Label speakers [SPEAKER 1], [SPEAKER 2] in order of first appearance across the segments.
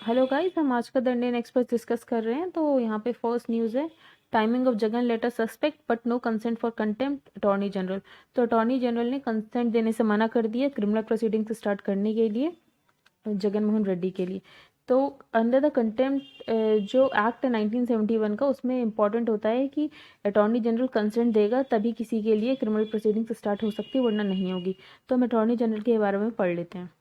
[SPEAKER 1] Hello guys, हम आज का द इंडियन एक्सप्रेस डिस्कस कर रहे हैं। तो यहाँ पे फर्स्ट न्यूज़ है, timing of Jagan letter suspect but no consent for contempt attorney general. तो अटॉर्नी जनरल ने कंसेंट देने से मना कर दिया क्रिमिनल प्रोसीडिंग स्टार्ट करने के लिए जगन मोहन रेड्डी के लिए। तो अंडर द कंटेम्प्ट जो एक्ट है 1971 का, उसमें इंपॉर्टेंट होता है कि अटॉर्नी जनरल कंसेंट देगा तभी किसी के लिए क्रिमिनल प्रोसीडिंग स्टार्ट हो सकती है, वरना नहीं होगी। तो हम अटॉर्नी जनरल के बारे में पढ़ लेते हैं।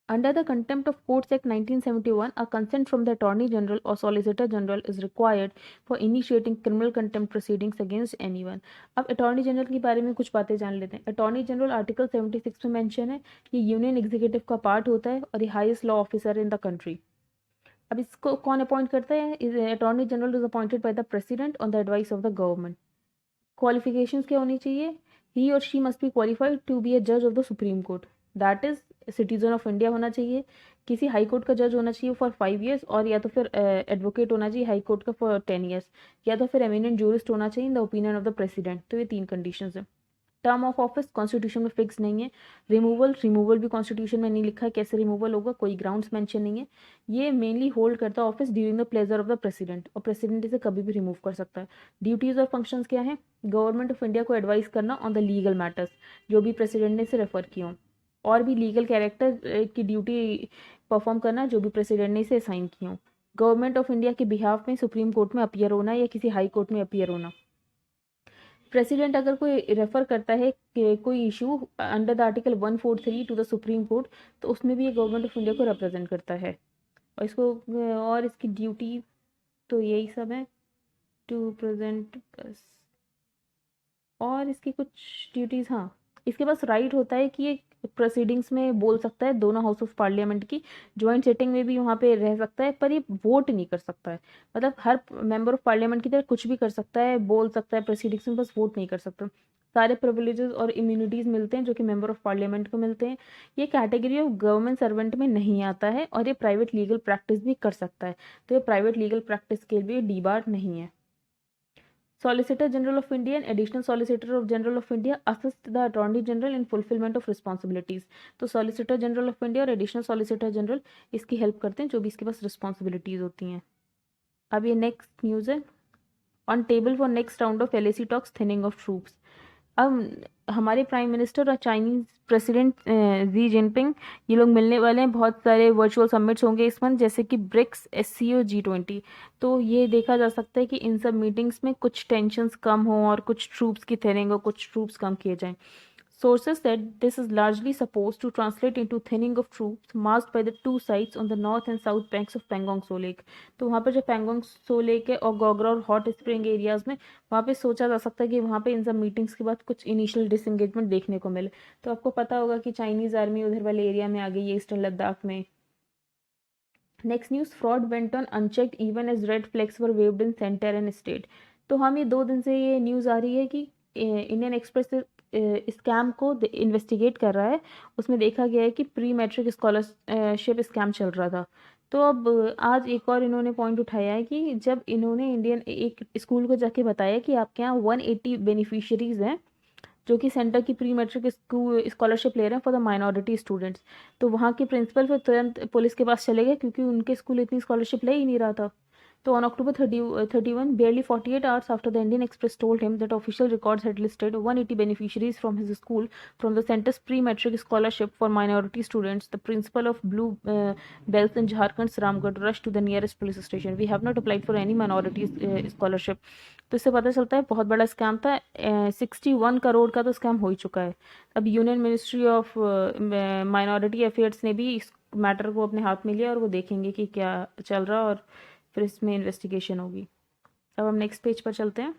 [SPEAKER 1] Under the Contempt of Courts Act 1971, a consent from the Attorney General or Solicitor General is required for initiating criminal contempt proceedings against anyone. अब अटॉर्नी जनरल के बारे में कुछ बातें जान लेते हैं। अटॉर्नी जनरल आर्टिकल 76 में मेंशन है, ये यूनियन एग्जीक्यूटिव का पार्ट होता है और ये highest law officer in the country. अब इसको कौन अपॉइंट करता है? Attorney general is appointed by the president on the advice of the government. Qualifications क्या होनी चाहिए? ही और she must be qualified to be a जज of the Supreme Court, that is citizen of India होना चाहिए, किसी high court का जज होना चाहिए फॉर 5 years, और या तो फिर एडवोकेट होना चाहिए हाई कोर्ट का फॉर 10 years, या तो फिर एमिनेंट जूरिस्ट होना चाहिए in the opinion of the president. तो ये 3 कंडीशंस है। टर्म ऑफ ऑफिस कॉन्स्टिट्यूशन में फिक्स नहीं है। रिमूवल भी कॉन्स्टिट्यूशन में नहीं लिखा है कैसे रिमूवल होगा, कोई ग्राउंड्स मेंशन नहीं है। ये मेनली होल्ड करता है office during the pleasure of the president, और प्रेसिडेंट इसे कभी भी रिमूव कर सकता है। ड्यूटीज और फंक्शंस क्या है? गवर्नमेंट ऑफ इंडिया को एडवाइस करना ऑन द लीगल मैटर्स, जो भी प्रेसिडेंट ने इसे रेफर किया हो, और भी लीगल कैरेक्टर की ड्यूटी परफॉर्म करना जो भी प्रेसिडेंट ने इसे असाइन किया हो। गवर्नमेंट ऑफ इंडिया के बिहाफ में सुप्रीम कोर्ट में अपीयर होना या किसी हाई कोर्ट में अपीयर होना। प्रेसिडेंट अगर कोई रेफर करता है कि कोई issue under the article 143 to the Supreme Court, तो उसमें भी ये गवर्नमेंट ऑफ इंडिया को रिप्रेजेंट करता है। और इसको और इसकी ड्यूटी तो यही सब है, टू प्रेजेंट बस। और इसकी कुछ ड्यूटीज़, हाँ, इसके पास राइट होता है कि ये प्रोसीडिंग्स में बोल सकता है दोनों हाउस ऑफ पार्लियामेंट की, ज्वाइंट सिटिंग में भी वहाँ पे रह सकता है, पर ये वोट नहीं कर सकता है। मतलब हर मेंबर ऑफ पार्लियामेंट की तरह कुछ भी कर सकता है, बोल सकता है प्रोसीडिंग्स में, बस वोट नहीं कर सकता। सारे प्रिविलेजेस और इम्यूनिटीज़ मिलते हैं जो कि मेंबर ऑफ पार्लियामेंट को मिलते हैं। ये कैटेगरी ऑफ गवर्नमेंट सर्वेंट में नहीं आता है, और ये प्राइवेट लीगल प्रैक्टिस भी कर सकता है। तो ये प्राइवेट लीगल प्रैक्टिस के लिए डीबार नहीं है। Solicitor General of India and Additional Solicitor of General of India assist the Attorney General in fulfillment of responsibilities। तो Solicitor General of India और Additional Solicitor General इसकी हेल्प करते हैं जो भी इसके पास रिस्पॉन्सिबिलिटीज होती हैं। अब ये नेक्स्ट न्यूज़ है, on table for next round of LAC talks thinning of troops. अब हमारे प्राइम मिनिस्टर और चाइनीज प्रेसिडेंट जी जिनपिंग, ये लोग मिलने वाले हैं। बहुत सारे वर्चुअल समिट्स होंगे इस मंथ, जैसे कि ब्रिक्स, SCO, G20। तो ये देखा जा सकता है कि इन सब मीटिंग्स में कुछ टेंशन्स कम हो और कुछ ट्रूप्स की थिनिंग और कुछ ट्रूप्स कम किए जाएं। Sources said this is largely supposed to translate into thinning of troops masked by the two sides on the north and south banks of Pangong Tso Lake। तो वहाँ पर जो पैंगोंग सो लेक है और गोगरा और हॉट स्प्रिंग एरियाज में, वहाँ पे सोचा जा सकता है कि वहाँ पे इन सब मीटिंग्स के बाद कुछ इनिशियल डिसंगेजमेंट देखने को मिले। तो आपको पता होगा कि चाइनीज आर्मी उधर वाले एरिया में आ गई है, ईस्टर्न लद्दाख में। Next news, fraud went on unchecked even as red flags were waved in centre and state. तो हम ये 2 दिन से ये न्यूज़ आ रही है कि इंडियन एक्सप्रेस स्कैम को इन्वेस्टिगेट कर रहा है। उसमें देखा गया है कि प्री मैट्रिक स्कॉलरशिप स्कैम चल रहा था। तो अब आज एक और इन्होंने पॉइंट उठाया है कि जब इन्होंने इंडियन एक स्कूल को जाके बताया कि आपके यहाँ 180 बेनिफिशियरीज हैं जो कि सेंटर की प्री मैट्रिक स्कॉलरशिप ले रहे हैं फॉर द माइनॉरिटी स्टूडेंट्स, तो वहाँ के प्रिंसिपल फिर तुरंत पुलिस के पास चले गए क्योंकि उनके स्कूल इतनी स्कॉलरशिप ले ही नहीं रहा था। तो on October 31, barely 48 hours after the Indian Express told him that official records had listed 180 beneficiaries from his school from the center's pre-matric scholarship for minority students, the principal of Blue Bells in Jharkhand's Ramgarh rushed to the nearest police station. We have not applied for any minority scholarship। तो इससे पता चलता है बहुत बड़ा scam था। 61 करोड़ का तो स्कैम हो ही चुका है। अब union ministry of minority affairs ने भी इस मैटर को अपने हाथ में लिया और वो देखेंगे कि क्या चल रहा, और फिर इसमें इन्वेस्टिगेशन होगी। अब हम नेक्स्ट पेज पर चलते हैं।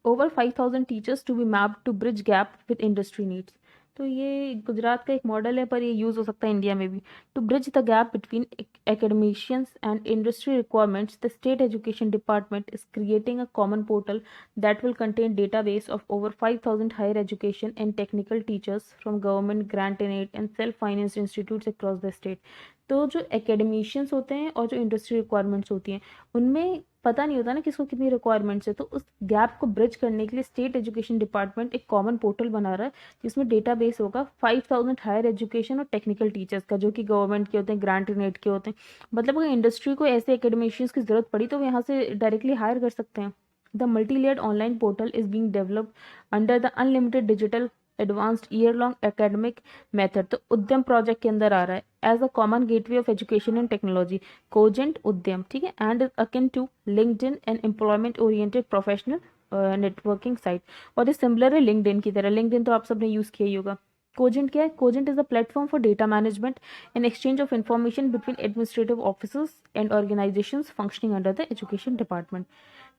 [SPEAKER 1] Over 5000 teachers to be mapped to bridge gap with industry needs. तो ये गुजरात का एक मॉडल है, पर ये यूज़ हो सकता है इंडिया में भी। To bridge the gap between academicians and industry requirements, the state education department is creating a common portal that will contain database of over 5000 higher education and technical teachers from government, grant and aid and self-financed institutes across the state। तो जो academicians होते हैं और जो industry requirements होती हैं, उनमें पता नहीं होता ना किसको कितनी रिक्वायरमेंट्स है, तो उस गैप को ब्रिज करने के लिए स्टेट एजुकेशन डिपार्टमेंट एक कॉमन पोर्टल बना रहा है जिसमें डेटाबेस होगा 5000 हायर एजुकेशन और टेक्निकल टीचर्स का, जो कि गवर्नमेंट के होते हैं, ग्रांट नेट के होते हैं। मतलब अगर इंडस्ट्री को ऐसे एकेडमिशियंस की जरूरत पड़ी तो वो यहाँ से डायरेक्टली हायर कर सकते हैं। The multi layered online portal is being developed under the unlimited digital advanced year long academic method, तो उद्यम प्रोजेक्ट के अंदर आ रहा है as a common gateway of education and technology, cogent Udyam, ठीक है, and akin to LinkedIn and employment oriented professional networking site. और ये सिमिलर है लिंक्डइन की तरह। लिंक्डइन तो आप सबने यूज किया ही होगा। कोजेंट क्या है? Cogent is a platform for data management and exchange of information between administrative officers and organisations functioning under the education department.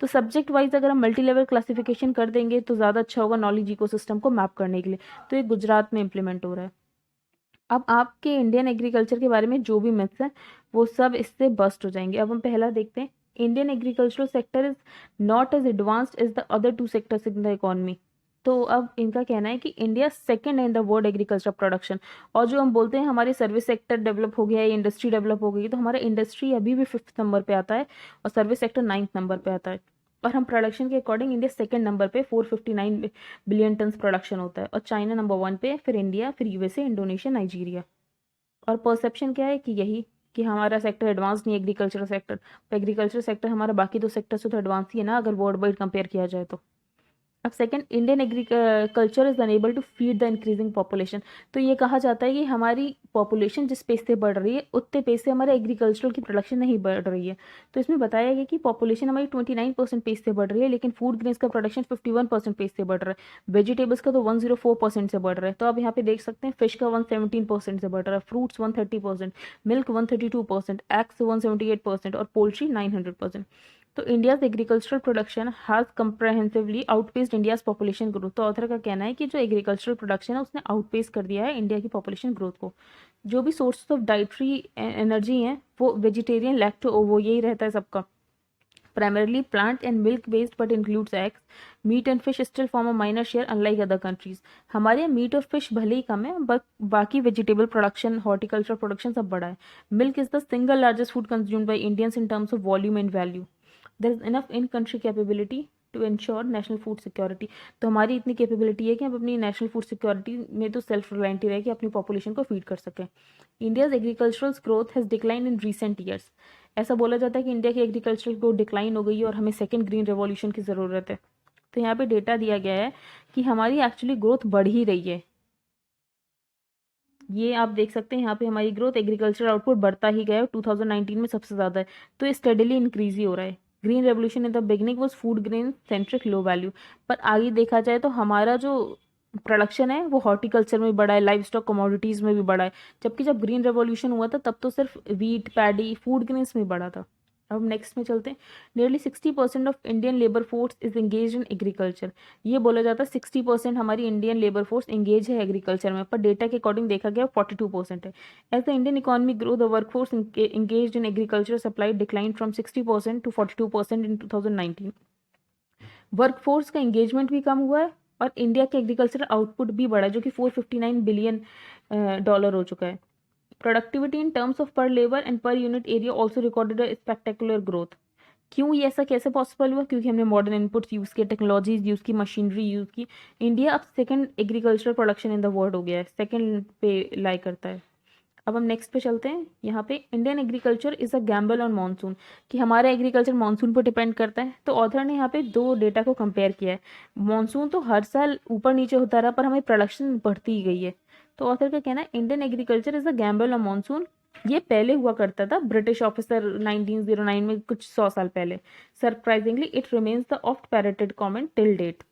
[SPEAKER 1] तो सब्जेक्ट वाइज अगर हम मल्टी लेवल क्लासिफिकेशन कर देंगे तो ज़्यादा अच्छा होगा नॉलेज इकोसिस्टम को मैप करने के लिए। तो ये गुजरात में इम्प्लीमेंट हो रहा है। अब आपके इंडियन एग्रीकल्चर के बारे में जो भी मिथ्स है वो सब इससे बस्ट हो जाएंगे। अब हम पहला देखते हैं। Indian agricultural sector is not as advanced as the other two sectors in the economy. तो अब इनका कहना है कि इंडिया सेकंड है in the world agriculture production. और जो हम बोलते हैं हमारे सर्विस सेक्टर डेवलप हो गया है, इंडस्ट्री डेवलप हो गई, तो हमारा इंडस्ट्री अभी भी 5th नंबर पे आता है और सर्विस सेक्टर 9th नंबर पे आता है। और हम प्रोडक्शन के अकॉर्डिंग इंडिया सेकंड नंबर पे 459 बिलियन टन प्रोडक्शन होता है, और चाइना नंबर 1 पे, फिर इंडिया, फिर यूएसए, इंडोनेशिया, नाइजीरिया। और परसेप्शन क्या है कि यही कि हमारा सेक्टर एडवांस नहीं, एग्रीकल्चर सेक्टर। तो एग्रीकल्चर सेक्टर हमारा बाकी दो सेक्टर से तो एडवांस ही है ना, अगर वर्ल्ड वाइड कंपेयर किया जाए तो। अब second, Indian agriculture is unable to feed the increasing population. तो ये कहा जाता है कि हमारी पॉपुलेशन जिस पेस से बढ़ रही है उतने पेस से हमारे एग्रीकल्चरल की प्रोडक्शन नहीं बढ़ रही है। तो इसमें बताया गया कि पॉपुलेशन हमारी 29% पेस से बढ़ रही है, लेकिन फूड ग्रेन्स का प्रोडक्शन 51% पेस से बढ़ रहा है, वेजिटेबल्स का तो 104% से बढ़ रहा है। तो आप यहाँ पे देख सकते हैं फिश का 117% से बढ़ रहा है, फ्रूट्स 130%, मिल्क 132%, एग्स 178% और पोल्ट्री 900%। तो India's agricultural production has comprehensively outpaced India's population growth. तो ऑथर का कहना है कि जो एग्रीकल्चरल प्रोडक्शन है उसने आउटपेस कर दिया है इंडिया की पॉपुलेशन ग्रोथ को। जो भी सोर्स ऑफ डाइटरी एनर्जी हैं वो वेजिटेरियन, लैक्टो, वो यही रहता है सबका, primarily plant and milk based but includes eggs, meat and fish still form a minor share unlike other countries। हमारे यहाँ मीट और फिश भले ही कम है बट बाकी वेजिटेबल प्रोडक्शन, हॉर्टिकल्चर प्रोडक्शन सब बड़ा है। Milk is the single largest food consumed by Indians in terms of volume and value. There is enough in country capability to ensure national food security. तो हमारी इतनी capability है कि हम अपनी नेशनल फूड सिक्योरिटी में तो सेल्फ रिलायंट ही रहे कि अपनी पॉपुलेशन को फीड कर सकें। India's agricultural growth has decline in recent years. ऐसा बोला जाता है कि इंडिया की एग्रीकल्चर ग्रोथ डिक्लाइन हो गई है और हमें सेकंड ग्रीन रेवोल्यूशन की ज़रूरत है। तो यहाँ पे डेटा दिया गया है कि हमारी एक्चुअली ग्रोथ बढ़ ही रही है। ये आप देख सकते हैं यहाँ पे हमारी ग्रोथ, एग्रीकल्चर आउटपुट बढ़ता ही गया है, 2019 में सबसे ज़्यादा है। तो ये स्टडीली इंक्रीज ही हो रहा है। Green revolution in the beginning was food grain centric low value, पर आगे देखा जाए तो हमारा जो प्रोडक्शन है वो हॉर्टिकल्चर में बढ़ा है, लाइव स्टॉक कमोडिटीज़ में भी बढ़ा है, जबकि जब ग्रीन रेवोल्यूशन हुआ था तब तो सिर्फ वीट, पैडी, फूड ग्रेन्स में बढ़ा था। अब नेक्स्ट में चलते हैं। Nearly 60% of Indian labour force is engage in agriculture. ये बोला जाता है 60% हमारी इंडियन लेबर फोर्स एंगेज है एग्रीकल्चर में, पर डेटा के अकॉर्डिंग देखा गया 42% है। As the Indian economy grow the work force engage in agriculture supply decline from 60% to 42% in 2019। Work force का एंगेजमेंट भी कम हुआ है और इंडिया के एग्रीकल्चर आउटपुट भी बढ़ा है, जो कि 459 बिलियन डॉलर हो चुका है। प्रोडक्टिविटी इन टर्म्स ऑफ पर labour and per unit area also recorded a spectacular growth. क्यों ये ऐसा कैसे पॉसिबल हुआ? क्योंकि हमने मॉडर्न इनपुट्स यूज़ किए, टेक्नोलॉजीज यूज़ की, मशीनरी यूज़ की। इंडिया अब second agriculture production in the world हो गया है, सेकंड पे लाई करता है। अब हम नेक्स्ट पे चलते हैं। यहाँ पे Indian agriculture is a gamble on monsoon, कि हमारा एग्रीकल्चर मानसून पर डिपेंड करता है। तो ऑथर ने यहाँ पे दो डेटा को कंपेयर किया है। मानसून तो हर साल ऊपर नीचे होता रहा पर हमारी प्रोडक्शन बढ़ती ही गई है। तो ऑथर का कहना है Indian agriculture is a gamble on monsoon. ये पहले हुआ करता था, ब्रिटिश ऑफिसर 1909 में, कुछ 100 साल पहले। Surprisingly it remains the oft parroted comment till date.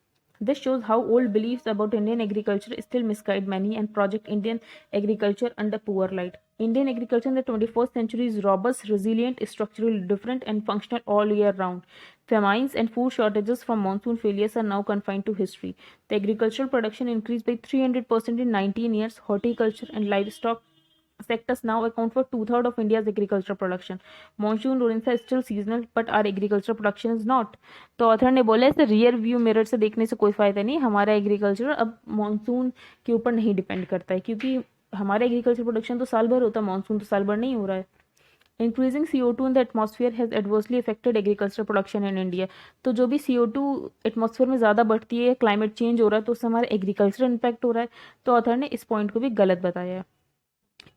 [SPEAKER 1] This shows how old beliefs about Indian agriculture still misguide many and project Indian agriculture under poor light. Indian agriculture in the 21st century is robust, resilient, structurally different, and functional all year round. Famines and food shortages from monsoon failures are now confined to history. The agricultural production increased by 300% in 19 years. Horticulture and livestock sectors now account for two-thirds of India's agricultural production. Monsoon rains are still seasonal, but our agricultural production is not. तो author ने बोला इसे rear view mirror से देखने से कोई फायदा नहीं, हमारा एग्रीकल्चर अब मानसून के ऊपर नहीं डिपेंड करता है, क्योंकि हमारा एग्रीकल्चर प्रोडक्शन तो साल भर होता है, मानसून तो साल भर नहीं हो रहा है। Increasing CO2 in the atmosphere has adversely affected agriculture production in India. तो जो भी CO2 एटमॉस्फेयर में ज़्यादा बढ़ती है, क्लाइमेट चेंज हो रहा है, तो उससे हमारा एग्रीकल्चर इम्पैक्ट हो रहा है। तो ऑथर ने इस पॉइंट को भी गलत बताया है।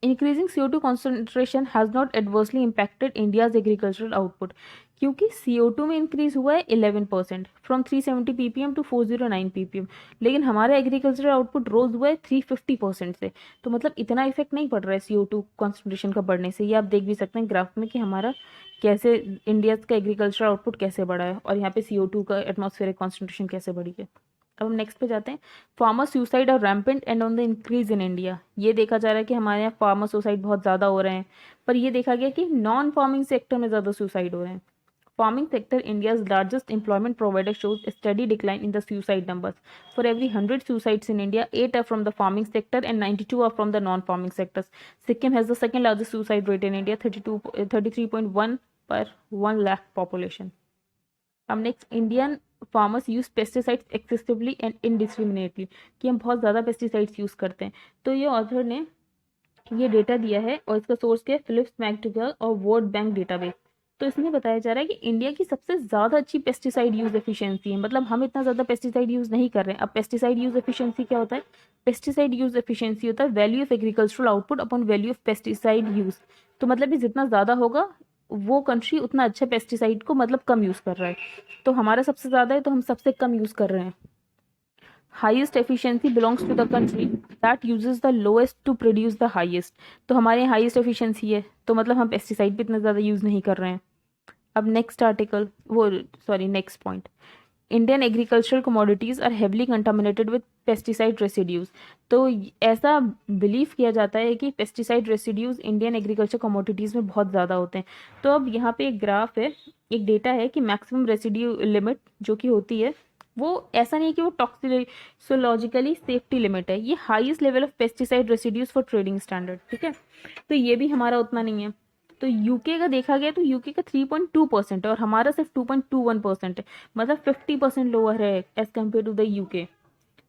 [SPEAKER 1] Increasing CO2 concentration has not adversely impacted India's agricultural output, क्योंकि CO2 में इंक्रीज हुआ है 11% फ्रॉम 370 ppm टू 409 ppm, लेकिन हमारा एग्रीकल्चरल आउटपुट रोज हुआ है 350% से। तो मतलब इतना इफेक्ट नहीं पड़ रहा है CO2 कॉन्सेंट्रेशन का बढ़ने से। ये आप देख भी सकते हैं ग्राफ में कि हमारा कैसे इंडिया का एग्रीकल्चरल आउटपुट कैसे बढ़ा है और यहाँ पे CO2 का एटमॉस्फेरिक कॉन्सेंट्रेशन कैसे बढ़ी है। अब हम नेक्स्ट पे जाते हैं। Farmer suicide are rampant and on the increase in India. ये देखा जा रहा है कि हमारे यहाँ फार्मर सुसाइड बहुत ज़्यादा हो रहे हैं, पर ये देखा गया कि नॉन फार्मिंग सेक्टर में ज़्यादा सुसाइड हो रहे हैं। Farming sector India's largest employment provider shows study decline in the suicide numbers. For every 100 suicides in India, 8 are from the farming sector and 92 are from the non-farming sectors. Sikkim has the second largest suicide rate in India, 33.1 per 1 lakh population. अब next, Indian farmers use pesticides excessively and indiscriminately, कि हम बहुत ज़्यादा pesticides use करते हैं। तो ये author ने ये डेटा दिया है और इसका सोर्स क्या है, फिलिप्स मैकग्रेगर और वर्ल्ड बैंक डेटाबेस। तो इसमें बताया जा रहा है कि इंडिया की सबसे ज़्यादा अच्छी पेस्टिसाइड यूज एफिशिएंसी है, मतलब हम इतना ज़्यादा पेस्टिसाइड यूज़ नहीं कर रहे हैं। अब पेस्टिसाइड यूज एफिशिएंसी क्या होता है? पेस्टिसाइड यूज एफिशिएंसी होता है value of agricultural output upon value of pesticide use. तो मतलब कि जितना ज़्यादा होगा वो कंट्री उतना अच्छा पेस्टिसाइड को मतलब कम यूज़ कर रहा है। तो हमारा सबसे ज़्यादा है तो हम सबसे कम यूज़ कर रहे हैं। Highest efficiency belongs to the country that uses the lowest to produce the highest. तो हमारे यहाँ हाईएस्ट एफिशिएंसी है, तो मतलब हम पेस्टिसाइड भी इतना ज़्यादा यूज़ नहीं कर रहे हैं। अब next article next point, Indian agricultural commodities are heavily contaminated with pesticide residues. तो ऐसा बिलीव किया जाता है कि pesticide residues Indian agriculture commodities में बहुत ज़्यादा होते हैं। तो अब यहाँ पे एक ग्राफ है, एक डेटा है कि मैक्सिमम रेसिड्यू लिमिट जो कि होती है वो ऐसा नहीं है कि वो टॉक्सिकोलॉजिकली सेफ्टी लिमिट है, ये highest level of pesticide residues for trading standard. ठीक है, तो ये भी हमारा उतना नहीं है। तो यूके का देखा गया तो यूके का 3.2% है और हमारा सिर्फ 2.21% है, मतलब 50% लोअर है as compared to the UK.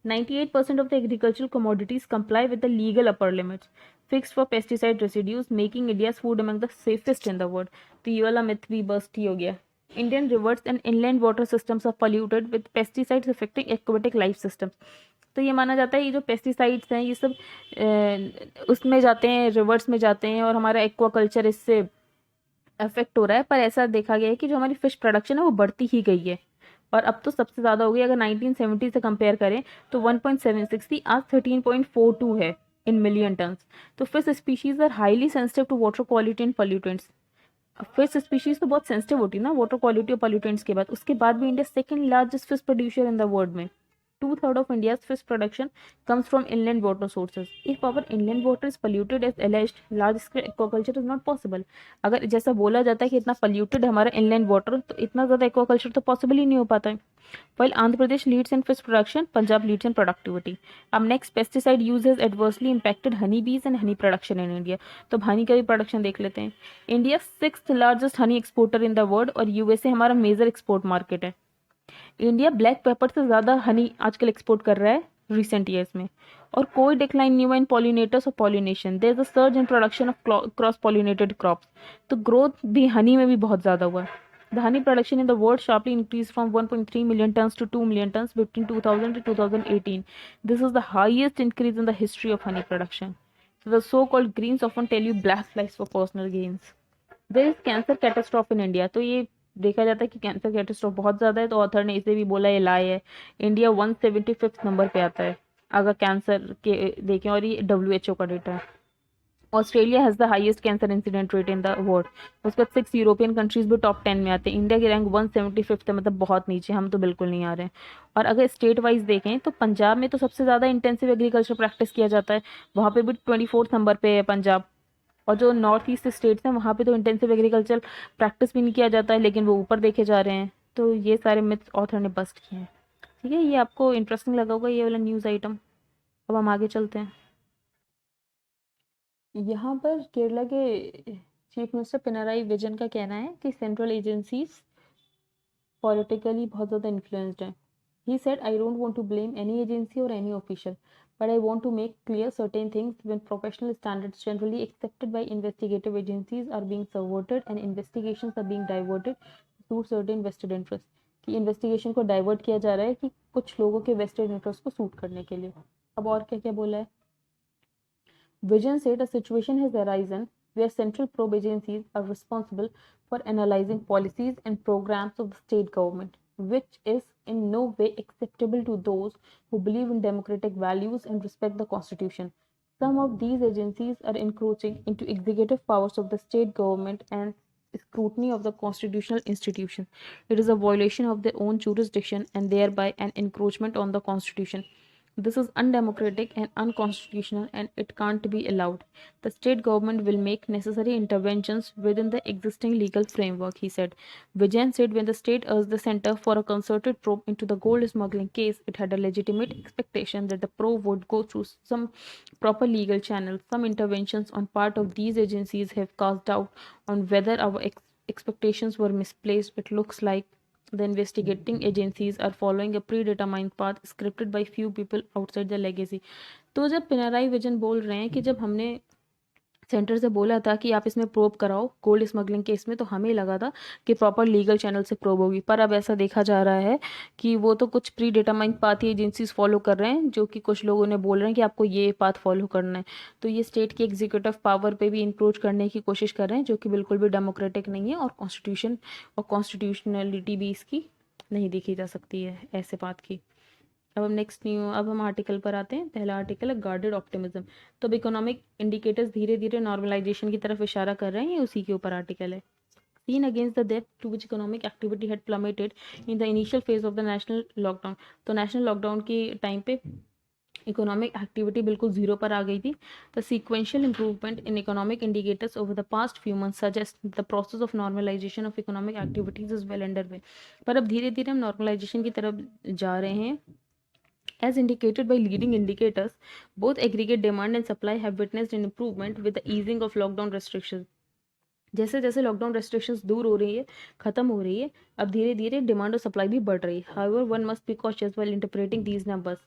[SPEAKER 1] 98% of the agricultural commodities comply with the legal upper limits fixed for pesticide residues, making India's food among the safest in the world. तो ये वाला myth भी बस्ट ही हो गया। Indian rivers and inland water systems are polluted with pesticides affecting aquatic life systems. तो ये माना जाता है ये जो पेस्टिसाइड्स हैं ये सब उसमें जाते हैं, रिवर्स में जाते हैं और हमारा एक्वाकल्चर इससे अफेक्ट हो रहा है। पर ऐसा देखा गया है कि जो हमारी फिश प्रोडक्शन है वो बढ़ती ही गई है और अब तो सबसे ज़्यादा हो गई। अगर 1970 से कंपेयर करें तो 1.760 थी, आज 13.42 है इन मिलियन टन्स। तो fish species are highly sensitive to water quality and pollutants. Fish species तो बहुत सेंसिटिव होती है ना वाटर क्वालिटी और पॉल्यूटेंट्स के बाद। उसके बाद भी India second largest fish producer in the world में। 2/3 of India's fish production comes from inland water sources. If our inland water is polluted as alleged, large scale aquaculture is not possible. अगर जैसा बोला जाता है कि इतना polluted है हमारा inland water, तो इतना ज़्यादा aquaculture तो possible ही नहीं हो पाता है। While Andhra Pradesh leads in fish production, Punjab leads in productivity. अब next, pesticide use has adversely impacted honeybees and honey production in India. तो honey का भी production देख लेते हैं। India 6th largest honey exporter in the world और USA हमारा major export market है। इंडिया ब्लैक पेपर से ज़्यादा हनी आजकल एक्सपोर्ट कर रहा है रिसेंट ईयर्स में, और कोई डिक्लाइन नहीं हुआ इन पॉलिनेटर्स और pollination. There is a surge in production of cross pollinated crops. तो ग्रोथ भी हनी में भी बहुत ज़्यादा हुआ है। The honey production in the world sharply increase from 1.3 million tons to 2 million tons between 2000 to 2018. This is the highest increase in the history of honey production. So the so-called Greens often tell you black flies for personal gains. There is cancer catastrophe in India. तो ये देखा जाता है कि cancer catastrophe बहुत ज़्यादा है, तो ऑथर ने इसे भी बोला ये लाई है। इंडिया 175th नंबर पे आता है अगर कैंसर के देखें, और ये WHO का डेटा है। Australia has the highest cancer incident rate in the world. उसके बाद 6 यूरोपियन कंट्रीज भी टॉप 10 में आते हैं। इंडिया की रैंक 175th है, मतलब बहुत नीचे, हम तो बिल्कुल नहीं आ रहे हैं। और अगर स्टेट वाइज देखें तो पंजाब में तो सबसे ज़्यादा इंटेंसिव एग्रीकल्चर प्रैक्टिस किया जाता है, वहाँ पे भी 24th नंबर पे है पंजाब। और जो नॉर्थ ईस्ट स्टेट्स हैं वहाँ पे तो इंटेंसिव एग्रीकल्चर प्रैक्टिस भी नहीं किया जाता है, लेकिन वो ऊपर देखे जा रहे हैं। तो ये सारे मिथ्स ऑथर ने बस्ट किए हैं। ठीक है, ये आपको इंटरेस्टिंग लगा होगा ये वाला न्यूज़ आइटम। अब हम आगे चलते हैं। यहाँ पर केरला के चीफ मिनिस्टर पिनराई विजयन का कहना है कि सेंट्रल एजेंसीज पॉलिटिकली बहुत ज़्यादा इन्फ्लुएंस्ड हैं। He said I don't want to blame any agency or any official, but I want to make clear certain things. When professional standards generally accepted by investigative agencies are being subverted and investigations are being diverted to suit certain vested interests, कि investigation को divert किया जा रहा है कि कुछ लोगों के वेस्टेड इंटरेस्ट को सूट करने के लिए. अब और क्या क्या बोला है. Vision said a situation has arisen where central probe agencies are responsible for analyzing policies and programs of the state government, which is in no way acceptable to those who believe in democratic values and respect the Constitution. Some of these agencies are encroaching into executive powers of the state government and scrutiny of the constitutional institution. It is a violation of their own jurisdiction and thereby an encroachment on the Constitution. This is undemocratic and unconstitutional and it can't be allowed. The state government will make necessary interventions within the existing legal framework, he said. Vijayan said when the state urged the center for a concerted probe into the gold smuggling case, it had a legitimate expectation that the probe would go through some proper legal channels. Some interventions on part of these agencies have cast doubt on whether our expectations were misplaced. It looks like the investigating agencies are following a predetermined path scripted by few people outside the legacy. तो जब Pinarayi vision बोल रहे हैं कि जब हमने centre से बोला था कि आप इसमें प्रोब कराओ गोल्ड स्मगलिंग केस में, तो हमें लगा था कि प्रॉपर लीगल चैनल से प्रोब होगी, पर अब ऐसा देखा जा रहा है कि वो तो कुछ प्री डिटरमाइंड पाथ ही एजेंसीज फॉलो कर रहे हैं, जो कि कुछ लोगों ने बोल रहे हैं कि आपको ये पाथ फॉलो करना है. तो ये स्टेट की एग्जीक्यूटिव पावर पे भी इंक्रोच करने की कोशिश कर रहे हैं, जो कि बिल्कुल भी डेमोक्रेटिक नहीं है, और कॉन्स्टिट्यूशन और कॉन्स्टिट्यूशनलिटी भी इसकी नहीं देखी जा सकती है ऐसे बात की. अब हम आर्टिकल पर आते हैं. पहला आर्टिकल है गार्डेड ऑप्टिमिज्म. तो अब इकोनॉमिक इंडिकेटर्स धीरे धीरे नॉर्मलाइजेशन की तरफ इशारा कर रहे हैं, ये उसी के ऊपर आर्टिकल है. Seen against the depth to which economic activity had plummeted in the initial phase of the national lockdown. तो नेशनल लॉकडाउन के टाइम पे इकोनॉमिक एक्टिविटी बिल्कुल जीरो पर आ गई थी. The sequential improvement in economic indicators over the past few months suggest the process of normalisation of economic activities is well under way. पर अब धीरे धीरे हम नॉर्मलाइजेशन की तरफ जा रहे हैं. As indicated by leading indicators, both aggregate demand and supply have witnessed an improvement with the easing of lockdown restrictions. जैसे जैसे लॉकडाउन रेस्ट्रिक्शंस दूर हो रही है, खत्म हो रही है, अब धीरे धीरे डिमांड और सप्लाई भी बढ़ रही है. However, one must be cautious while interpreting these numbers.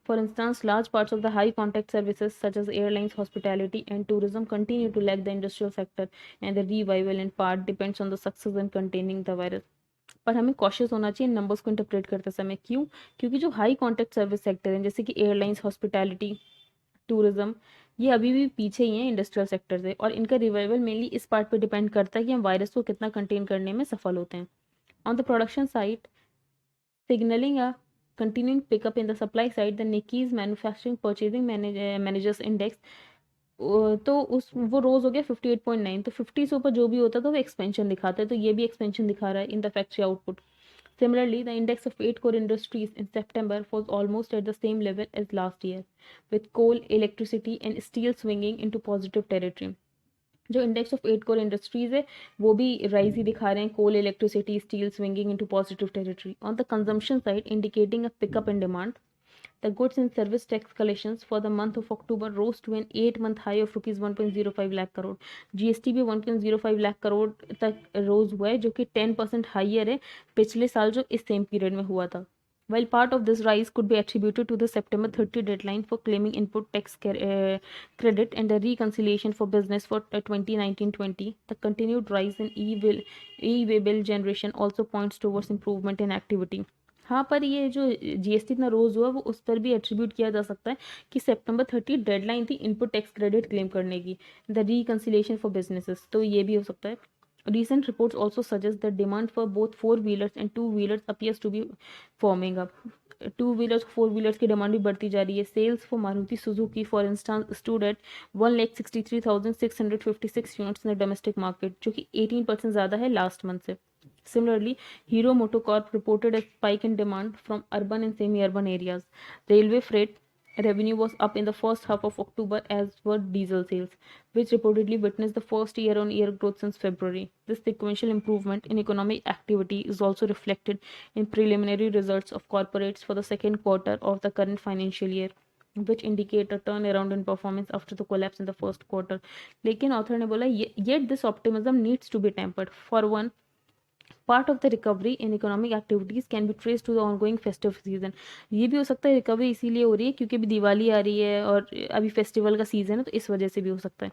[SPEAKER 1] For instance, large parts of the high contact services such as airlines, hospitality and tourism continue to lag the industrial sector, and the revival in part depends on the success in containing the virus. पर हमें cautious होना चाहिए numbers को interpret करते समय. क्यों? क्योंकि जो हाई कॉन्टेक्ट सर्विस सेक्टर हैं, जैसे कि एयरलाइंस, हॉस्पिटैलिटी, टूरिज्म, ये अभी भी पीछे ही हैं इंडस्ट्रियल सेक्टर से, और इनका रिवाइवल मेनली इस पार्ट पे डिपेंड करता है कि हम वायरस को कितना कंटेन करने में सफल होते हैं. On the production side, signalling a continuing pickup in the supply side, the Nikkei's manufacturing purchasing managers index, तो उस वो रोज हो गया 58.9. तो 50 से ऊपर जो भी होता था वो एक्सपेंशन दिखाता है, तो ये भी एक्सपेंशन दिखा रहा है in the factory output. Similarly, the index of 8 core industries in September was almost at the same level as last year, with coal, electricity and steel swinging into positive territory. जो index of 8 core industries है वो भी rise ही दिखा रहे हैं. Coal, electricity, steel swinging into positive territory. On the consumption side, indicating a pickup in demand, the goods and service tax collections for the month of October rose to an 8-month high of rupees 1.05 lakh crore. GST भी 1.05 लाख करोड़ तक रोज हुआ है, जो कि 10% higher है पिछले साल जो इस सेम पीरियड में हुआ था. While part of this rise could be attributed to the September 30 deadline for claiming input tax credit and the reconciliation for business for 2019-20, the continued rise in e-way bill generation also points towards improvement in activity. हाँ, पर ये जो GST इतना रोज हुआ वो उस पर भी एट्रीब्यूट किया जा सकता है कि सितंबर 30 डेडलाइन थी इनपुट टैक्स क्रेडिट क्लेम करने की, द रिकंसिलिएशन फॉर बिजनेसेस, तो ये भी हो सकता है. Recent reports also suggest that demand for both four-wheelers and two-wheelers appears to be forming up. Two-wheelers, four-wheelers की डिमांड भी बढ़ती जा रही है. Sales for Maruti Suzuki, for instance, stood at 1,63,656 units in the domestic market, जो कि 18% ज़्यादा है लास्ट मंथ से. Similarly, Hero Motocorp reported a spike in demand from urban and semi-urban areas. Railway freight revenue was up in the first half of October, as were diesel sales, which reportedly witnessed the first year-on-year growth since February. This sequential improvement in economic activity is also reflected in preliminary results of corporates for the second quarter of the current financial year, which indicate a turnaround in performance after the collapse in the first quarter. लेकिन author ने बोला, yet this optimism needs to be tempered. For one, part of the recovery in economic activities can be trace to the ongoing festive season. ये भी हो सकता है recovery इसीलिए हो रही है क्योंकि अभी दिवाली आ रही है और अभी फेस्टिवल का सीजन है, तो इस वजह से भी हो सकता है।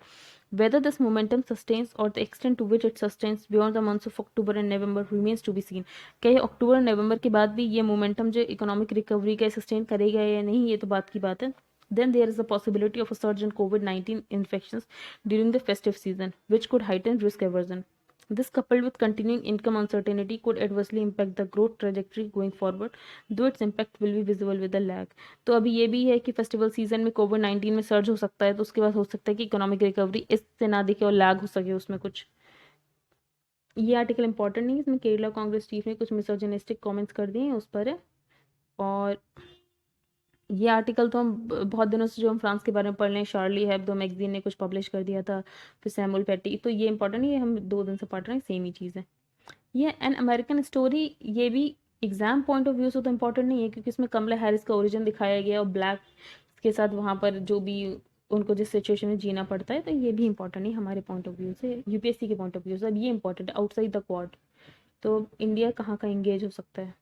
[SPEAKER 1] Whether this momentum sustains or the extent to which it sustains beyond the months of October and November remains to be seen। क्या ये अक्टूबर और नवंबर के बाद भी ये मोमेंटम जो इकोनॉमिक रिकवरी का सस्टेन करेगा या नहीं, ये तो बात की बात है। Then there is a possibility of a surge in COVID-19 infections during the festive season, which could heighten risk aversion. This, coupled with continuing income uncertainty, could adversely impact the growth trajectory going forward, though its impact will be visible with a lag। तो अभी ये भी है कि festival season में कोविड-19 में surge हो सकता है, तो उसके बाद हो सकता है कि इकोनॉमिक रिकवरी इससे ना दिखे और लैग हो सके उसमें कुछ। ये आर्टिकल इंपॉर्टेंट नहीं है, इसमें केरला कांग्रेस चीफ ने कुछ मिसोजिनिस्टिक कमेंट्स कर दिए हैं उस पर है। और ये आर्टिकल तो हम बहुत दिनों से जो हम फ्रांस के बारे में पढ़ रहे हैं, शार्ली हेब्दो मैगजीन ने कुछ पब्लिश कर दिया था, फिर सैमुअल पैटी, तो ये इंपॉर्टेंट नहीं है, हम 2 दिन से पढ़ रहे हैं, सेम ही चीज़ है। ये एन अमेरिकन स्टोरी, ये भी एग्जाम पॉइंट ऑफ व्यू से तो इम्पोर्टेंट नहीं है क्योंकि इसमें कमला हैरिस का ओरिजिन दिखाया गया और ब्लैक के साथ वहाँ पर जो भी उनको जिस सिचुएशन में जीना पड़ता है, तो ये भी इंपॉर्टेंट नहीं हमारे पॉइंट ऑफ व्यू से, यूपीएससी के पॉइंट ऑफ व्यू से। अब ये इंपॉर्टेंट है, आउटसाइड द क्वाड तो इंडिया कहाँ का इंगेज हो सकता है।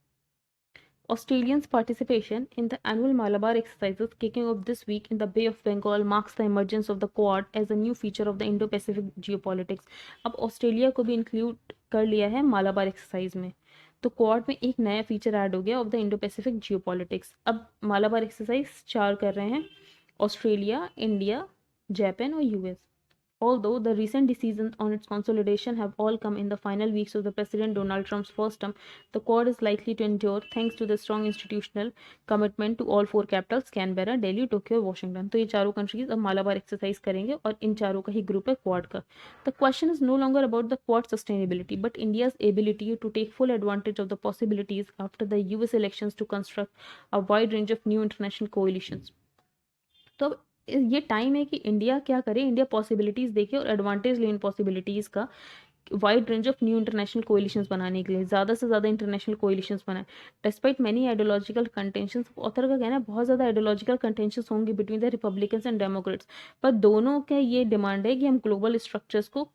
[SPEAKER 1] Australians' participation in the annual Malabar exercises kicking off this week in the Bay of Bengal marks the emergence of the Quad as a new feature of the Indo-Pacific geopolitics। अब Australia को भी include कर लिया है Malabar exercise में, तो quad में एक नया फीचर ऐड हो गया of the Indo Pacific geopolitics. अब मालाबार एक्सरसाइज 4 कर रहे हैं, ऑस्ट्रेलिया, इंडिया, जापान और US. Although the recent decisions on its consolidation have all come in the final weeks of the President Donald Trump's first term, the Quad is likely to endure thanks to the strong institutional commitment to all 4 capitals Canberra, Delhi, Tokyo और Washington। तो ये चारों countries अब Malabar exercise करेंगे और इन चारों का ही group है क्वाड का। The question is no longer about the Quad sustainability, but India's ability to take full advantage of the possibilities after the US elections to construct a wide range of new international coalitions। तो अब ये time है कि India क्या करे, India possibilities देखे और advantage ले इन पॉसिबिलिटीज़ का, wide range of new international collisions बनाने के लिए, ज़्यादा से ज़्यादा इंटरनेशनल कोलिशंस बनाए। Despite many ideological contentions, author का कहना है बहुत ज़्यादा आइडियोलॉजिकल कंटेंशंस होंगे between the Republicans and Democrats, पर दोनों का ये डिमांड है कि हम ग्लोबल स्ट्रक्चर्स को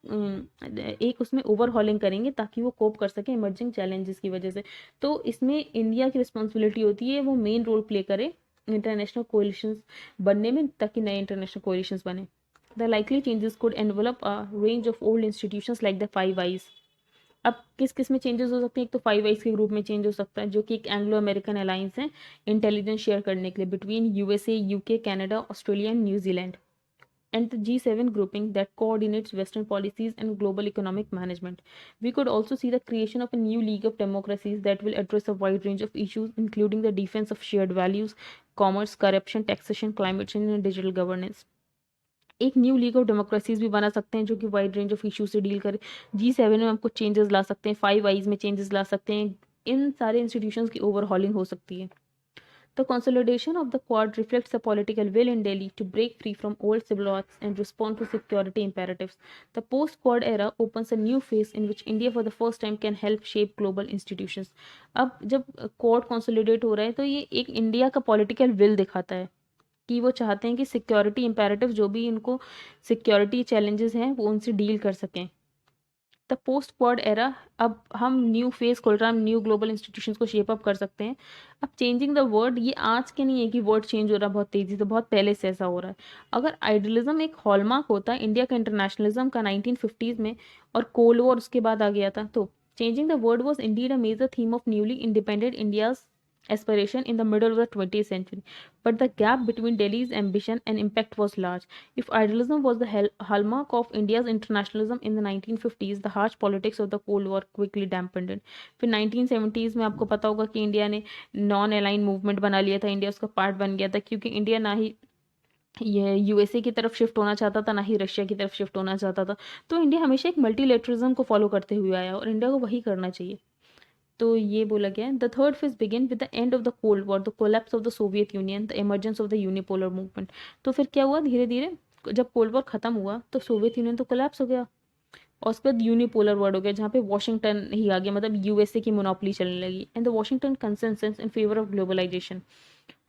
[SPEAKER 1] एक उसमें ओवरहॉलिंग करेंगे ताकि वो कोप कर सके इमर्जिंग चैलेंजेस की वजह से। तो इसमें इंडिया की रिस्पॉन्सिबिलिटी होती है वो मेन रोल प्ले करे इंटरनेशनल कोलिशंस बनने में, ताकि नए इंटरनेशनल कोलिशंस बने। The likely changes could envelop a range of old institutions like the Five Eyes। अब किस किस में चेंजेस हो सकते हैं, एक तो फाइव आइज के ग्रुप में चेंज हो सकता है जो कि एक एंग्लो अमेरिकन अलायंस है इंटेलिजेंस शेयर करने के लिए between USA, UK, Canada, Australia and New Zealand, and the G7 grouping that coordinates Western policies and global economic management। We could also see the creation of a new league of democracies that will address a wide range of issues, including the defense of shared values, commerce, corruption, taxation, climate change, and digital governance। एक new league of democracies भी बना सकते हैं जो कि wide range of issue से deal करे। G7 में हम कुछ चेंजेस ला सकते हैं, फाइव आइज में चेंजेस ला सकते हैं, इन सारे इंस्टीट्यूशंस की ओवरहॉलिंग हो सकती है। The consolidation of the Quad reflects the political will in Delhi to break free from old civil wars and respond to security imperatives। The post-Quad era opens a new phase in which India for the first time can help shape global institutions। अब जब Quad consolidate हो रहा है तो ये एक India का political will दिखाता है कि वो चाहते हैं कि सिक्योरिटी इम्पेरेटिव जो भी इनको सिक्योरिटी चैलेंजेस हैं वो उनसे डील कर सकें। द पोस्ट क्वाड एरा, अब हम न्यू फेज खोल रहे हैं, हम न्यू ग्लोबल इंस्टीट्यूशंस को शेप अप कर सकते हैं। अब चेंजिंग द वर्ड, ये आज के नहीं है कि वर्ड चेंज हो रहा है बहुत तेजी से, बहुत पहले से ऐसा हो रहा है। अगर आइडियलिज्म एक हॉलमार्क होता है इंडिया का इंटरनेशनलिज्म का 1950s में और कोल्ड वॉर उसके बाद आ गया था, तो changing the word was indeed a major theme of newly independent India's aspiration in the middle of the 20th century, but the gap between Delhi's ambition and impact was large। If idealism was the hallmark of India's internationalism in the 1950s, the harsh politics of the Cold War quickly dampened it। फिर 1970s में आपको पता होगा कि India ने non align movement बना लिया था, इंडिया उसका पार्ट बन गया था क्योंकि इंडिया ना ही ये यूएसए की तरफ शिफ्ट होना चाहता था ना ही रशिया की तरफ शिफ्ट होना चाहता था। तो इंडिया हमेशा एक मल्टीलेटरिज्म को फॉलो करते हुए आया और इंडिया को वही करना चाहिए। तो ये बोला गया है। The third phase begin with the end of the cold war, the collapse of the Soviet union, the emergence of the unipolar movement. तो फिर क्या हुआ, धीरे धीरे जब कोल्ड वॉर खत्म हुआ तो सोवियत यूनियन तो कोलैप्स हो गया और उसके बाद यूनिपोलर वर्ल्ड हो गया जहाँ पे वॉशिंगटन ही आ गया, मतलब यूएसए की मोनोपोली चलने लगी। And the Washington consensus in favour of globalisation.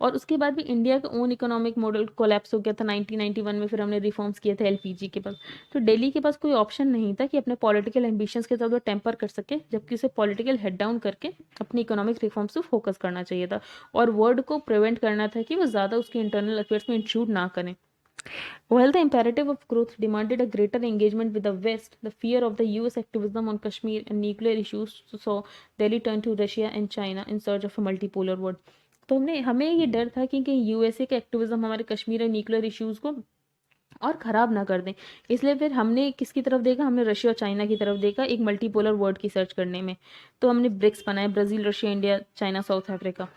[SPEAKER 1] और उसके बाद भी इंडिया का ओन इकोनॉमिक मॉडल कोलैप्स हो गया था 1991 में, फिर हमने रिफॉर्म्स किए थे एलपीजी के पास। तो दिल्ली के पास कोई ऑप्शन नहीं था कि अपने पॉलिटिकल एम्बिशंस के साथ वो टेम्पर कर सके, जबकि उसे पॉलिटिकल हेड डाउन करके अपनी इकोनॉमिक रिफॉर्म्स पे फोकस करना चाहिए था और वर्ल्ड को प्रिवेंट करना था कि वो ज़्यादा उसके इंटरनल अफेयर्स में इंट्रूड ना करें। While the imperative of growth demanded a greater engagement with the West, the fear of the US activism on Kashmir and nuclear issues saw Delhi turn to Russia and China in search of a multipolar world. तो हमें ये डर था कि USA के activism हमारे कश्मीर और nuclear issues को और ख़राब ना कर दें, इसलिए फिर हमने किसकी तरफ देखा, हमने रशिया और चाइना की तरफ देखा एक मल्टीपोलर वर्ल्ड की सर्च करने में। तो हमने ब्रिक्स बनाए, Brazil, Russia, India, China, south Africa.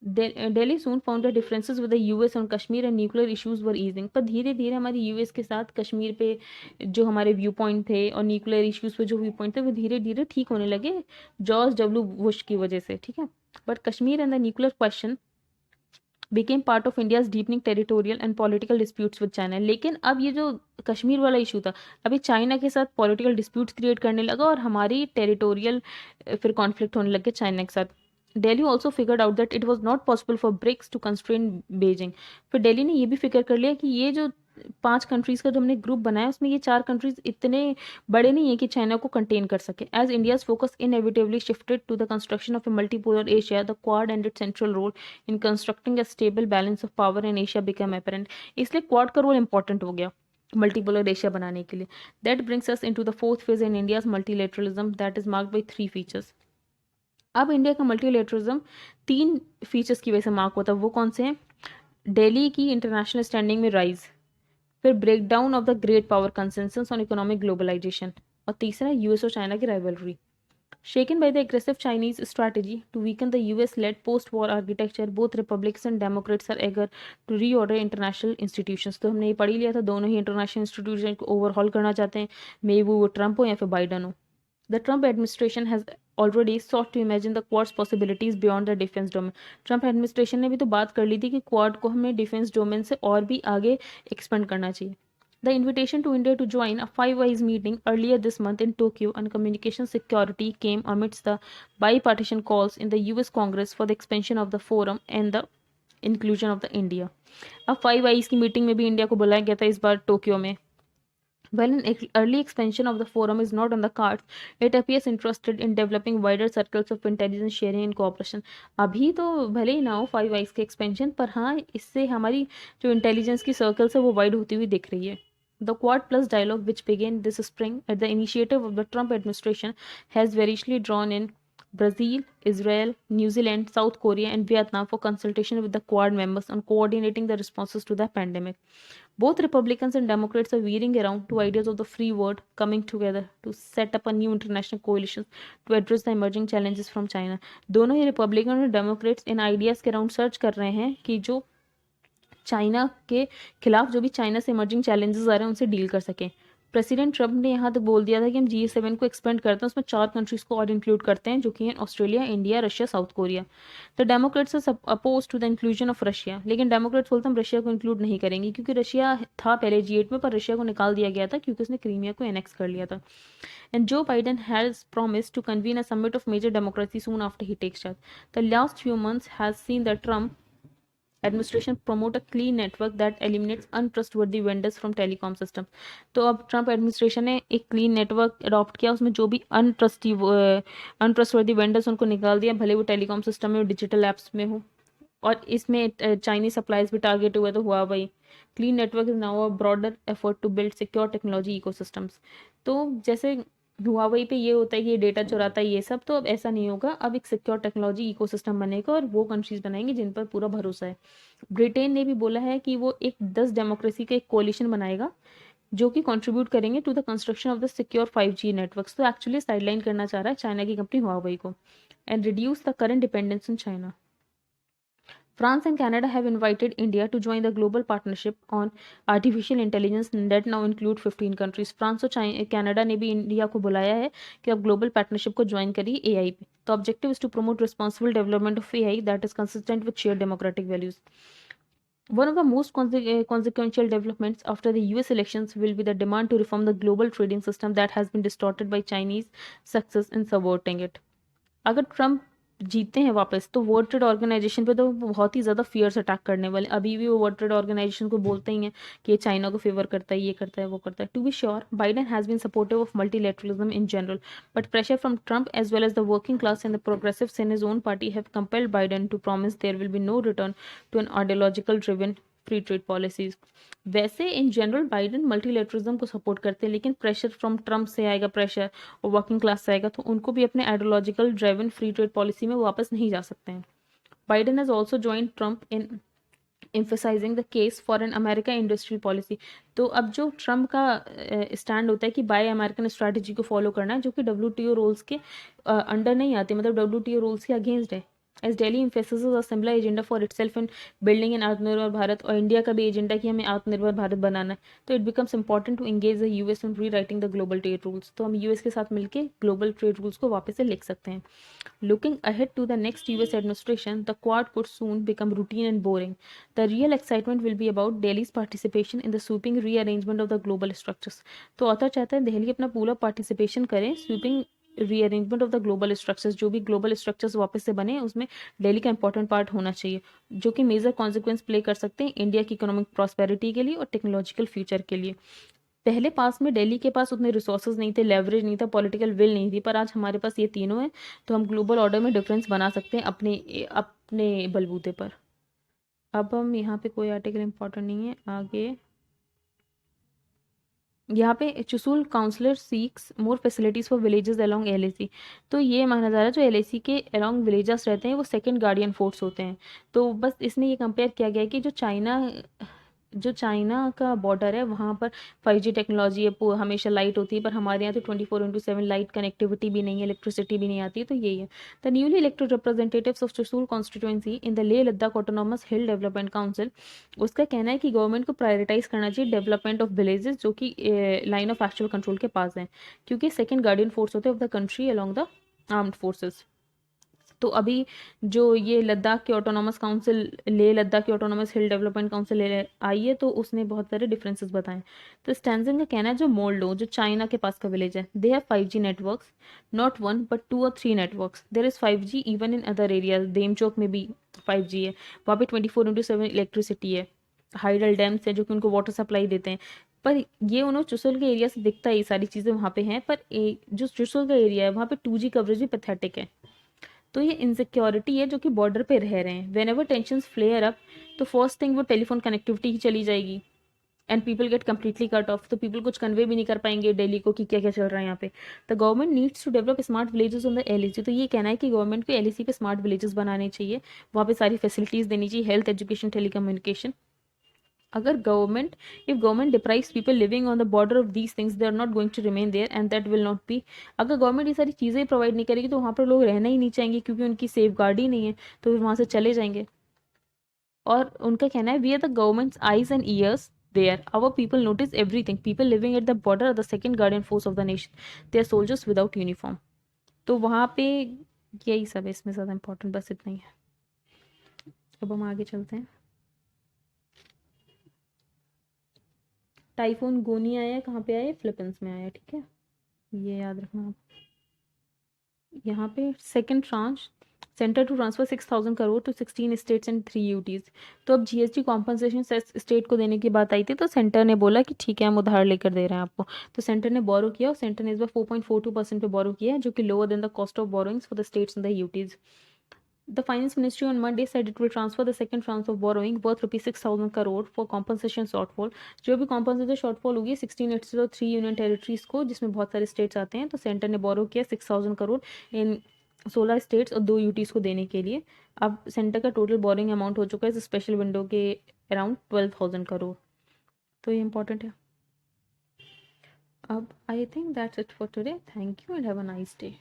[SPEAKER 1] Delhi soon found that differences with the US on Kashmir and nuclear issues were easing। पर धीरे धीरे हमारी यूएस के साथ कश्मीर पे जो हमारे व्यू पॉइंट थे और न्यूक्लियर इश्यूज पे जो व्यू पॉइंट थे वो धीरे धीरे ठीक होने लगे जॉर्ज डब्ल्यू बुश की वजह से, ठीक है। But Kashmir and the nuclear question became part of India's deepening territorial and political disputes with China। लेकिन अब ये जो कश्मीर वाला इशू था अभी चाइना के साथ पॉलिटिकल डिस्प्यूट्स क्रिएट करने लगा और हमारी टेरिटोरियल फिर कॉन्फ्लिक्ट होने लगे चाइना के साथ। Delhi also figured out that it was not possible for BRICS to constrain Beijing. फिर दिल्ली ने ये भी फिक्र कर लिया कि ये जो 5 कंट्रीज का जो हमने ग्रुप बनाया उसमें ये 4 कंट्रीज इतने बड़े नहीं है कि चाइना को कंटेन कर सके। As India's focus inevitably shifted to the construction of a multipolar Asia, the Quad and its central role in constructing a stable balance of power in Asia become apparent. इसलिए Quad का role important हो गया multipolar Asia बनाने के लिए। That brings us into the fourth phase in India's multilateralism that is marked by 3 features. अब India का multilateralism 3 features की वजह से मार्क होता है। वो कौन से हैं? दिल्ली की इंटरनेशनल स्टैंडिंग में राइज, फिर breakdown of the great power consensus on economic globalisation, और तीसरा यूएस और चाइना की rivalry. Shaken by the aggressive Chinese strategy to weaken the US-led post-war architecture, both Republicans and Democrats are eager to reorder international institutions। तो हमने ये पढ़ ही लिया था, दोनों ही इंटरनेशनल इंस्टीट्यूशन को ओवरहॉल करना चाहते हैं, मे वो ट्रंप हो या फिर बाइडन हो। The Trump administration has already sought to imagine the Quad's possibilities beyond the defense domain। Trump administration ने भी तो बात कर ली थी कि क्वाड को हमें डिफेंस डोमेन से और भी आगे एक्सपेंड करना चाहिए। The invitation to India to join a Five Eyes meeting earlier this month in Tokyo on communication security came amidst the bipartisan calls in the US Congress for the expansion of the forum and the inclusion of the India। अब Five Eyes की meeting में भी India को बुलाया गया था इस बार Tokyo में। While an early expansion of the forum is not on the cards, it appears interested in developing wider circles of intelligence sharing and cooperation। अभी तो भले ही ना हो फाइव आइज के एक्सपेंशन, पर हाँ इससे हमारी जो इंटेलिजेंस की सर्कल्स है वो वाइड होती हुई दिख रही है। The Quad Plus dialogue, which began this spring at the initiative of the Trump administration, has variously drawn in Brazil, Israel, New Zealand, South Korea, and Vietnam for consultation with the Quad members on coordinating the responses to the pandemic। Both Republicans and Democrats are veering around to ideas of the free world coming together to set up a new international coalition to address the emerging challenges from China। दोनों ही Republican और Democrats इन ideas के around search कर रहे हैं कि जो China के खिलाफ जो भी चाइना से इमर्जिंग चैलेंजेस आ रहे हैं उनसे डील कर सकें। प्रेसिडेंट ट्रंप ने यहाँ तक बोल दिया था कि हम G7 को एक्सपेंड करते हैं, उसमें 4 कंट्रीज को और इंक्लूड करते हैं जो कि हैं Australia, India, Russia, South Korea. The Democrats are oppose to the inclusion of Russia, लेकिन डेमोक्रेट्स बोलते हैं हम रशिया को इंक्लूड नहीं करेंगे क्योंकि रशिया था पहले G8 में, पर रशिया को निकाल दिया गया था क्योंकि उसने क्रीमिया को एनेक्स कर लिया था। एंड जो Biden has promised to convene a summit of major democracy soon after he takes charge। The last few months has seen the Trump administration promote a clean network that eliminates untrustworthy vendors from telecom system. तो अब Trump administration ने एक clean network adopt किया, उसमें जो भी अनट्रस्टवर्दी vendors उनको निकाल दिया, भले वो टेलीकॉम सिस्टम में हो, डिजिटल एप्स में हो। और इसमें चाइनीज सप्लाईज भी टारगेट हुए, तो हुआ भाई clean network is now a broader effort to build secure technology ecosystems. तो जैसे हुआवई पे ये होता है कि ये डेटा चुराता है ये सब, तो अब ऐसा नहीं होगा, अब एक सिक्योर टेक्नोलॉजी इकोसिस्टम बनेगा और वो कंट्रीज बनाएंगे जिन पर पूरा भरोसा है। ब्रिटेन ने भी बोला है कि वो एक 10 डेमोक्रेसी का एक कोलिशन बनाएगा जो कि कंट्रीब्यूट करेंगे to the construction of the secure 5G networks. तो एक्चुअली साइडलाइन करना चाह रहा है चाइना की कंपनी हुआवई को and reduce the current dependence on China. France and Canada have invited India to join the global partnership on artificial intelligence that now include 15 countries। France और Canada ने भी India को बुलाया है कि आप ग्लोबल पार्टनरशिप को ज्वाइन करिए एआई पे। तो objective is to promote responsible development of AI that is consistent with share democratic values. One of the most consequential developments after the US elections will be the demand to reform the global trading system that has been distorted by Chinese success in subverting it। अगर Trump जीतते हैं वापस तो world trade organisation पे तो वो बहुत ही ज़्यादा फियर्स अटैक करने वाले। अभी भी वो वर्ल्ड ट्रेड ऑर्गेनाइजेशन को बोलते ही हैं कि ये चाइना को फेवर करता है, ये करता है, वो करता है। To be sure Biden has been supportive of multilateralism in general, but pressure from Trump as well as the working class and the progressives in his own party have compelled Biden to promise there will be no return to an ideological driven free trade policies. वैसे in general Biden multilateralism को support करते हैं, लेकिन pressure from Trump से आएगा pressure और working class से आएगा तो उनको भी अपने ideological driven free trade policy में वापस नहीं जा सकते हैं। Biden has also join Trump in emphasizing the case for an America industrial policy। तो अब जो ट्रम्प का स्टैंड होता है कि बाय अमेरिकन स्ट्रैटेजी को फॉलो करना है, जो कि WTO रूल्स के अंडर नहीं आती, मतलब WTO रूल्स के अगेंस्ट है। As Delhi emphasizes a similar agenda for itself in building an आत्मनिर्भर भारत, और इंडिया का भी एजेंडा कि हमें आत्मनिर्भर भारत बनाना है, तो it becomes important to engage the US in rewriting the global trade rules. तो हम यूएस के साथ मिलकर ग्लोबल ट्रेड रूल्स को वापस से लिख सकते हैं। Looking ahead to the next US administration, the Quad could soon become routine and boring. The real excitement will be about Delhi's participation in the sweeping rearrangement of the global structures। तो author चाहता है दिल्ली अपना पूरा participation करें sweeping rearrangement of the global structures. जो भी global structures वापस से बने उसमें दिल्ली का इंपॉर्टेंट पार्ट होना चाहिए, जो कि मेजर कॉन्सिक्वेंस प्ले कर सकते हैं इंडिया की इकोनॉमिक प्रॉस्पेरिटी के लिए और टेक्नोलॉजिकल फ्यूचर के लिए। पहले पास में दिल्ली के पास उतने रिसोर्सेज नहीं थे, लेवरेज नहीं था, पॉलिटिकल विल नहीं थी, पर आज हमारे पास ये तीनों हैं, तो हम ग्लोबल ऑर्डर में डिफरेंस बना सकते हैं अपने अपने बलबूते पर। अब हम यहाँ पे कोई आर्टिकल इंपॉर्टेंट नहीं है, आगे यहाँ पे Chushul councillor seeks more facilities for villages along LAC। तो ये माना जा रहा है जो LAC के अलोंग विलेजेस रहते हैं वो सेकंड गार्डियन फोर्स होते हैं। तो बस इसमें ये कंपेयर किया गया है कि जो चाइना का बॉर्डर है वहाँ पर 5G टेक्नोलॉजी है, हमेशा लाइट होती है, पर हमारे यहाँ तो 24/7 लाइट कनेक्टिविटी भी नहीं है, इलेक्ट्रिसिटी भी नहीं आती है। तो यही है the newly elected representatives of Chushul constituency in the Leh Ladakh autonomous hill development council. उसका कहना है कि गवर्नमेंट को प्रायोरिटाइज करना चाहिए डेवलपमेंट ऑफ विलेजेस जो कि लाइन ऑफ एक्चुअल कंट्रोल के पास हैं, क्योंकि सेकेंड गार्डियन फोर्स होते हैं of the country along the armed forces. तो अभी जो ये लद्दाख के ऑटोनॉमस काउंसिल, लेह लद्दाख की ऑटोनॉमस हिल डेवलपमेंट काउंसिल आई है, तो उसने बहुत सारे डिफरेंसेस बताए। तो स्टैंजन का कहना है जो मोल्डो जो चाइना के पास का विलेज है, they have 5G networks, not 1 but 2 or 3 networks. There is 5G even in other areas, Demchok में भी 5G है, वहाँ पे 24/7 इलेक्ट्रिसिटी है, हाइडल डैम्स है जो कि उनको वाटर सप्लाई देते हैं। पर ये उन्होंने चुसल के एरिया से दिखता है, ये सारी चीज़ें वहाँ पे हैं, पर जो चुसल का एरिया है वहाँ पे 2G कवरेज भी पैथेटिक है। तो ये इनसिक्योरिटी है जो कि बॉर्डर पे रह रहे हैं। Whenever tension flare up, तो फर्स्ट थिंग वो टेलीफोन कनेक्टिविटी ही चली जाएगी and people get completely cut off. तो पीपल कुछ कन्वे भी नहीं कर पाएंगे दिल्ली को कि क्या क्या चल रहा है यहाँ पे। The government needs to develop smart villages on the LAC। तो ये कहना है कि गवर्नमेंट को LAC पे स्मार्ट विलेजेस बनाने चाहिए, वहाँ पे सारी फैसिलिटीज़ देनी चाहिए, हेल्थ, एजुकेशन, टेलीकम्युनिकेशन। अगर government if government deprives people living on the border of these things, they are not going to remain there and that will not be. अगर गवर्नमेंट ये सारी चीज़ें प्रोवाइड नहीं करेगी तो वहाँ पर लोग रहना ही नहीं चाहेंगे, क्योंकि उनकी सेफ गार्ड ही नहीं है, तो फिर वहाँ से चले जाएंगे। और उनका कहना है we are the government's eyes and ears there, our people notice everything, people living at the border are the second guardian force of the nation, they are soldiers without uniform. तो वहाँ पे यही सब है, इसमें ज़्यादा इंपॉर्टेंट बस इतना ही है। अब हम आगे चलते हैं। टाइफून गोनी आया है, कहाँ पे आया है? फिलीपींस में आया है, ठीक है, ये याद रखना आप। यहाँ पे second tranche, centre to transfer 6,000 crore to 16 states and 3 UTs। तो अब GST कॉम्पनसेशन स्टेट को देने की बात आई थी, तो सेंटर ने बोला कि ठीक है हम उधार लेकर दे रहे हैं आपको। तो सेंटर ने बोरो किया, और सेंटर ने इस बार 4.42% पे बोरो किया है, जो कि lower than the cost of borrowings for the states and the UTs। The Finance Ministry on Monday said it will transfer the second tranche of borrowing worth rupees 6,000 crore for compensation shortfall। जो भी compensation shortfall होगी 16 states और 3 union territories को, जिसमें बहुत सारे states आते हैं, तो सेंटर ने बोरो किया 6,000 करोड़ इन 16 स्टेट्स और 2 UTs को देने के लिए। अब सेंटर का टोटल बोरिंग अमाउंट हो चुका है इस स्पेशल विंडो के अराउंड 12,000 करोड़। तो ये इंपॉर्टेंट है। अब I think that's it for today. Thank you and have a nice day.